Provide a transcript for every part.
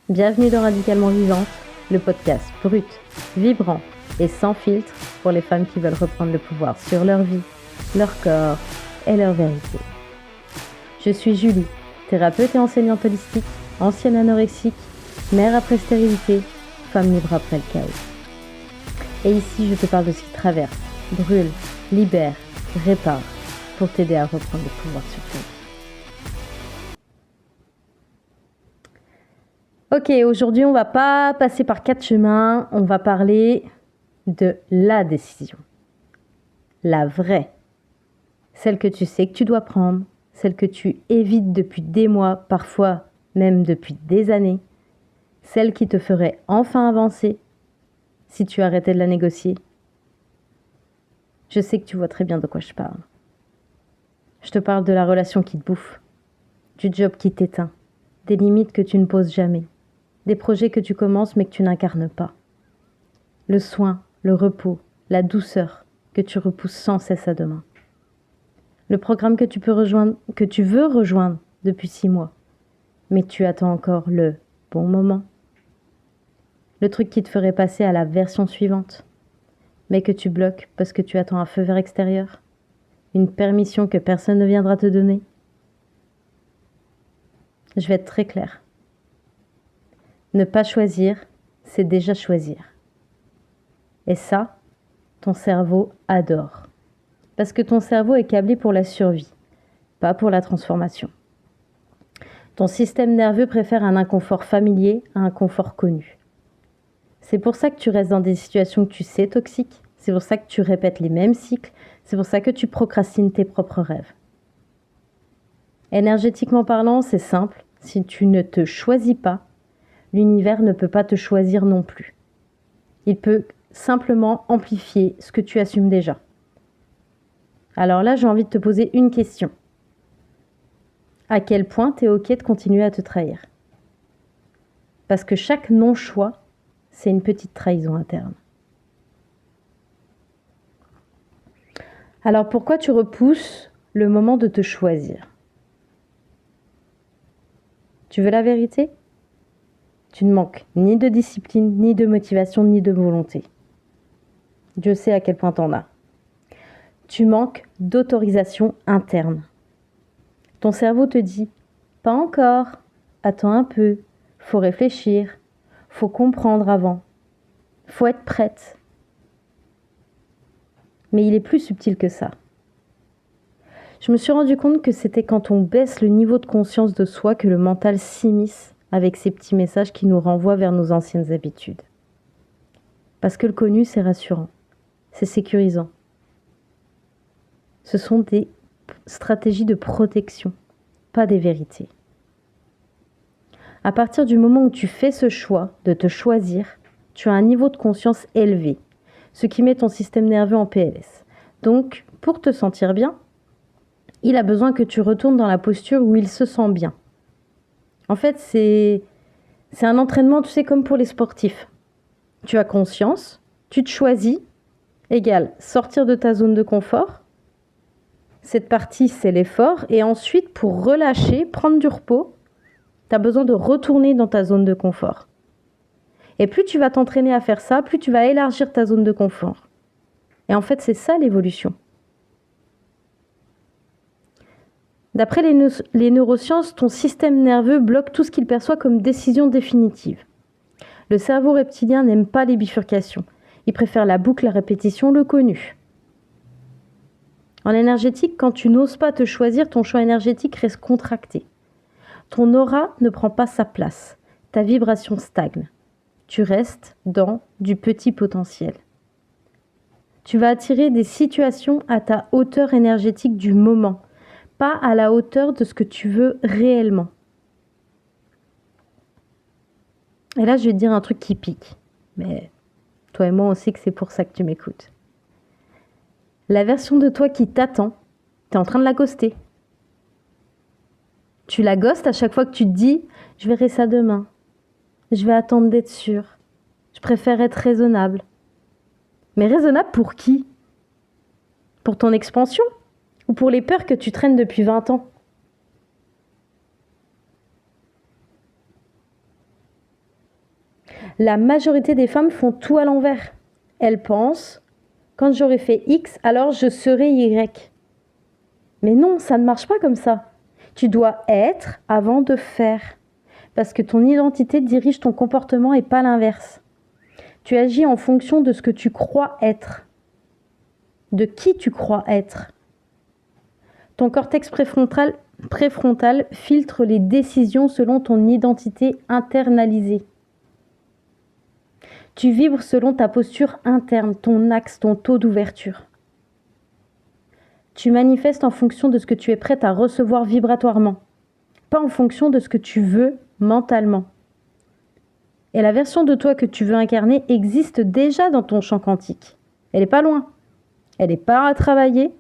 Bienvenue dans Radicalement Vivante, le podcast brut, vibrant et sans filtre pour les femmes qui veulent reprendre le pouvoir sur leur vie, leur corps et leur vérité. Je suis Julie, thérapeute et enseignante holistique, ancienne anorexique, mère après stérilité, femme libre après le chaos. Et ici, je te parle de ce qui traverse, brûle, libère, répare pour t'aider à reprendre le pouvoir sur toi. Ok, aujourd'hui, on va pas passer par 4 chemins, on va parler de la décision. La vraie. Celle que tu sais que tu dois prendre, celle que tu évites depuis des mois, parfois même depuis des années, celle qui te ferait enfin avancer si tu arrêtais de la négocier. Je sais que tu vois très bien de quoi je parle. Je te parle de la relation qui te bouffe, du job qui t'éteint, des limites que tu ne poses jamais, des projets que tu commences mais que tu n'incarnes pas. Le soin, le repos, la douceur que tu repousses sans cesse à demain. Le programme que tu veux rejoindre depuis 6 mois, mais tu attends encore le bon moment. Le truc qui te ferait passer à la version suivante, mais que tu bloques parce que tu attends un feu vert extérieur, une permission que personne ne viendra te donner. Je vais être très claire. Ne pas choisir, c'est déjà choisir. Et ça, ton cerveau adore. Parce que ton cerveau est câblé pour la survie, pas pour la transformation. Ton système nerveux préfère un inconfort familier à un confort connu. C'est pour ça que tu restes dans des situations que tu sais toxiques, c'est pour ça que tu répètes les mêmes cycles, c'est pour ça que tu procrastines tes propres rêves. Énergétiquement parlant, c'est simple, si tu ne te choisis pas, l'univers ne peut pas te choisir non plus. Il peut simplement amplifier ce que tu assumes déjà. Alors là, j'ai envie de te poser une question. À quel point tu es OK de continuer à te trahir ? Parce que chaque non-choix, c'est une petite trahison interne. Alors pourquoi tu repousses le moment de te choisir ? Tu veux la vérité ? Tu ne manques ni de discipline, ni de motivation, ni de volonté. Dieu sait à quel point t'en as. Tu manques d'autorisation interne. Ton cerveau te dit « Pas encore, attends un peu, faut réfléchir, faut comprendre avant, faut être prête. » Mais il est plus subtil que ça. Je me suis rendu compte que c'était quand on baisse le niveau de conscience de soi que le mental s'immisce avec ces petits messages qui nous renvoient vers nos anciennes habitudes. Parce que le connu, c'est rassurant, c'est sécurisant. Ce sont des stratégies de protection, pas des vérités. À partir du moment où tu fais ce choix de te choisir, tu as un niveau de conscience élevé, ce qui met ton système nerveux en PLS. Donc, pour te sentir bien, il a besoin que tu retournes dans la posture où il se sent bien. En fait, c'est un entraînement, tu sais, comme pour les sportifs. Tu as conscience, tu te choisis, égale sortir de ta zone de confort. Cette partie, c'est l'effort. Et ensuite, pour relâcher, prendre du repos, tu as besoin de retourner dans ta zone de confort. Et plus tu vas t'entraîner à faire ça, plus tu vas élargir ta zone de confort. Et en fait, c'est ça l'évolution. D'après les neurosciences, ton système nerveux bloque tout ce qu'il perçoit comme décision définitive. Le cerveau reptilien n'aime pas les bifurcations. Il préfère la boucle, la répétition, le connu. En énergétique, quand tu n'oses pas te choisir, ton champ énergétique reste contracté. Ton aura ne prend pas sa place. Ta vibration stagne. Tu restes dans du petit potentiel. Tu vas attirer des situations à ta hauteur énergétique du moment, pas à la hauteur de ce que tu veux réellement. Et là, je vais te dire un truc qui pique. Mais toi et moi, on sait que c'est pour ça que tu m'écoutes. La version de toi qui t'attend, t'es en train de la ghoster. Tu la ghostes à chaque fois que tu te dis « Je verrai ça demain. Je vais attendre d'être sûre. Je préfère être raisonnable. » Mais raisonnable pour qui ? Pour ton expansion ? Ou pour les peurs que tu traînes depuis 20 ans ? La majorité des femmes font tout à l'envers. Elles pensent, quand j'aurai fait X, alors je serai Y. Mais non, ça ne marche pas comme ça. Tu dois être avant de faire. Parce que ton identité dirige ton comportement et pas l'inverse. Tu agis en fonction de ce que tu crois être. De qui tu crois être. Ton cortex préfrontal filtre les décisions selon ton identité internalisée. Tu vibres selon ta posture interne, ton axe, ton taux d'ouverture. Tu manifestes en fonction de ce que tu es prête à recevoir vibratoirement, pas en fonction de ce que tu veux mentalement. Et la version de toi que tu veux incarner existe déjà dans ton champ quantique. Elle n'est pas loin. Elle n'est pas à travailler.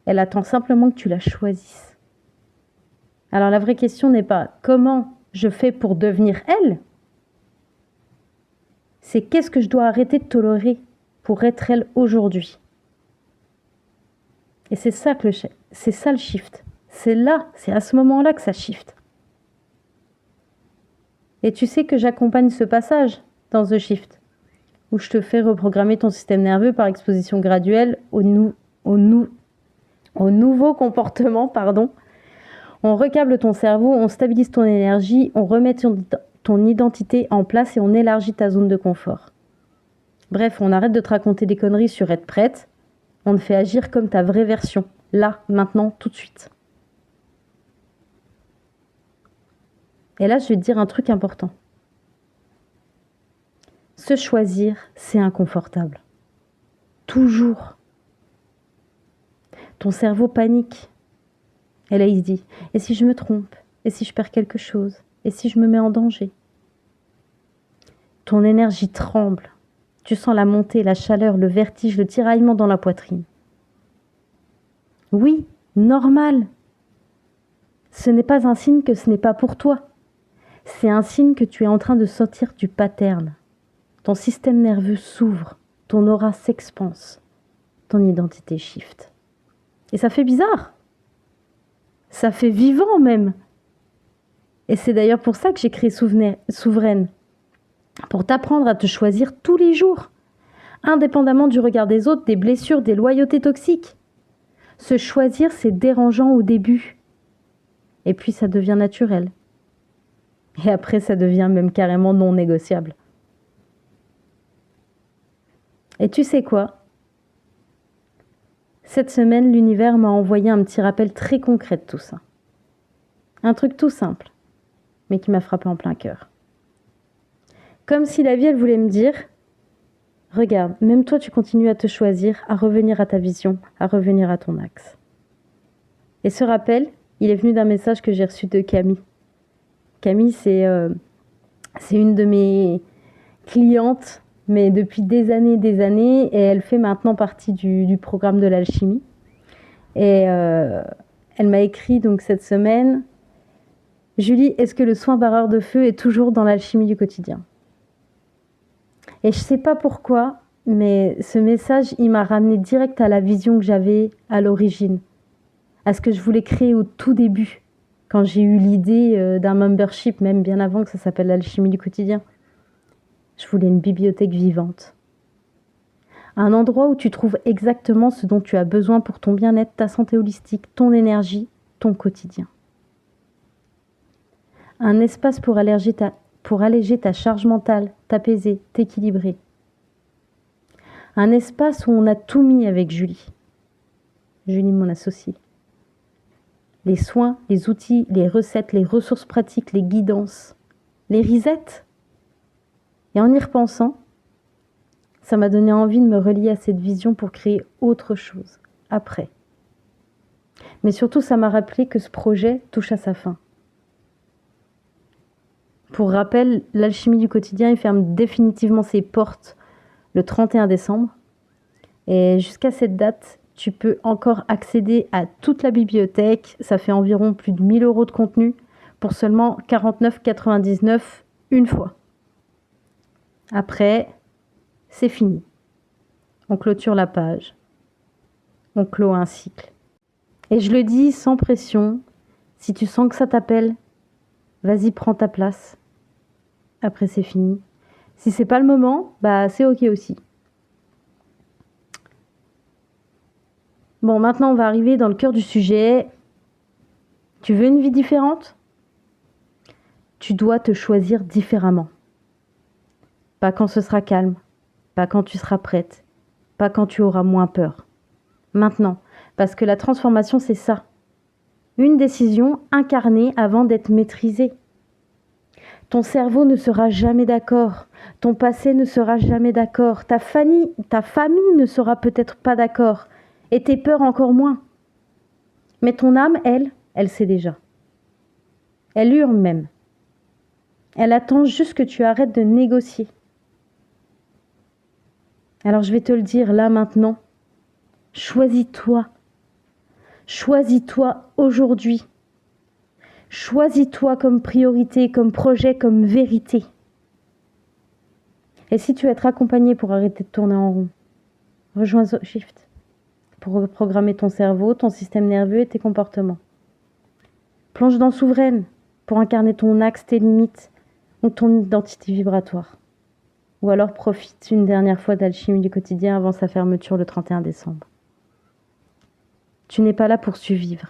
Elle attend simplement que tu la choisisses. Alors la vraie question n'est pas comment je fais pour devenir elle. C'est qu'est-ce que je dois arrêter de tolérer pour être elle aujourd'hui. Et c'est ça le shift. C'est à ce moment-là que ça shift. Et tu sais que j'accompagne ce passage dans The Shift, où je te fais reprogrammer ton système nerveux par exposition graduelle au nouveau comportement. On recable ton cerveau, on stabilise ton énergie, on remet ton identité en place et on élargit ta zone de confort. Bref, on arrête de te raconter des conneries sur être prête. On te fait agir comme ta vraie version, là, maintenant, tout de suite. Et là, je vais te dire un truc important. Se choisir, c'est inconfortable. Toujours. Ton cerveau panique. Et là, il se dit, et si je me trompe? Et si je perds quelque chose? Et si je me mets en danger? Ton énergie tremble. Tu sens la montée, la chaleur, le vertige, le tiraillement dans la poitrine. Oui, normal. Ce n'est pas un signe que ce n'est pas pour toi. C'est un signe que tu es en train de sortir du pattern. Ton système nerveux s'ouvre, ton aura s'expanse, ton identité shift. Et ça fait bizarre. Ça fait vivant même. Et c'est d'ailleurs pour ça que j'ai créé Souveraine. Pour t'apprendre à te choisir tous les jours, indépendamment du regard des autres, des blessures, des loyautés toxiques. Se choisir, c'est dérangeant au début. Et puis ça devient naturel. Et après, ça devient même carrément non négociable. Et tu sais quoi? Cette semaine, l'univers m'a envoyé un petit rappel très concret de tout ça. Un truc tout simple, mais qui m'a frappé en plein cœur. Comme si la vie, elle voulait me dire, regarde, même toi, tu continues à te choisir, à revenir à ta vision, à revenir à ton axe. Et ce rappel, il est venu d'un message que j'ai reçu de Camille. Camille, c'est une de mes clientes, mais depuis des années, et elle fait maintenant partie du programme de l'alchimie. Et elle m'a écrit donc cette semaine, Julie, est-ce que le soin barreur de feu est toujours dans l'alchimie du quotidien? Et je ne sais pas pourquoi, mais ce message, il m'a ramené direct à la vision que j'avais à l'origine, à ce que je voulais créer au tout début, quand j'ai eu l'idée d'un membership, même bien avant que ça s'appelle l'alchimie du quotidien. Je voulais une bibliothèque vivante. Un endroit où tu trouves exactement ce dont tu as besoin pour ton bien-être, ta santé holistique, ton énergie, ton quotidien. Un espace pour alléger ta charge mentale, t'apaiser, t'équilibrer. Un espace où on a tout mis avec Julie. Julie, mon associée. Les soins, les outils, les recettes, les ressources pratiques, les guidances, les resets. Et en y repensant, ça m'a donné envie de me relier à cette vision pour créer autre chose, après. Mais surtout, ça m'a rappelé que ce projet touche à sa fin. Pour rappel, l'alchimie du quotidien, il ferme définitivement ses portes le 31 décembre. Et jusqu'à cette date, tu peux encore accéder à toute la bibliothèque. Ça fait environ plus de 1 000 € de contenu pour seulement 49,99 € une fois. Après, c'est fini. On clôture la page. On clôt un cycle. Et je le dis sans pression. Si tu sens que ça t'appelle, vas-y, prends ta place. Après, c'est fini. Si c'est pas le moment, c'est ok aussi. Bon, maintenant on va arriver dans le cœur du sujet. Tu veux une vie différente ? Tu dois te choisir différemment. Pas quand ce sera calme, pas quand tu seras prête, pas quand tu auras moins peur. Maintenant, parce que la transformation, c'est ça. Une décision incarnée avant d'être maîtrisée. Ton cerveau ne sera jamais d'accord, ton passé ne sera jamais d'accord, ta famille ne sera peut-être pas d'accord, et tes peurs encore moins. Mais ton âme, elle sait déjà. Elle hurle même. Elle attend juste que tu arrêtes de négocier. Alors je vais te le dire là maintenant. Choisis-toi. Choisis-toi aujourd'hui. Choisis-toi comme priorité, comme projet, comme vérité. Et si tu veux être accompagné pour arrêter de tourner en rond, rejoins The Shift pour reprogrammer ton cerveau, ton système nerveux et tes comportements. Plonge dans Souveraine pour incarner ton axe, tes limites ou ton identité vibratoire. Ou alors profite une dernière fois d'Alchimie du quotidien avant sa fermeture le 31 décembre. Tu n'es pas là pour survivre.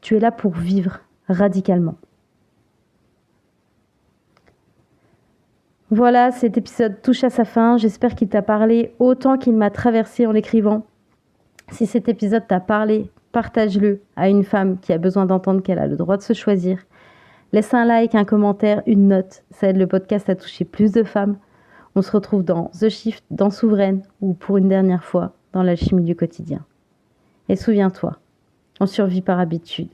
Tu es là pour vivre radicalement. Voilà, cet épisode touche à sa fin. J'espère qu'il t'a parlé autant qu'il m'a traversé en l'écrivant. Si cet épisode t'a parlé, partage-le à une femme qui a besoin d'entendre qu'elle a le droit de se choisir. Laisse un like, un commentaire, une note. Ça aide le podcast à toucher plus de femmes. On se retrouve dans The Shift, dans Souveraine ou pour une dernière fois dans l'alchimie du quotidien. Et souviens-toi, on survit par habitude.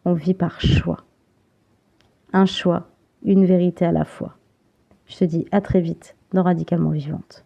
On vit par choix. Un choix, une vérité à la fois. Je te dis à très vite dans Radicalement Vivante.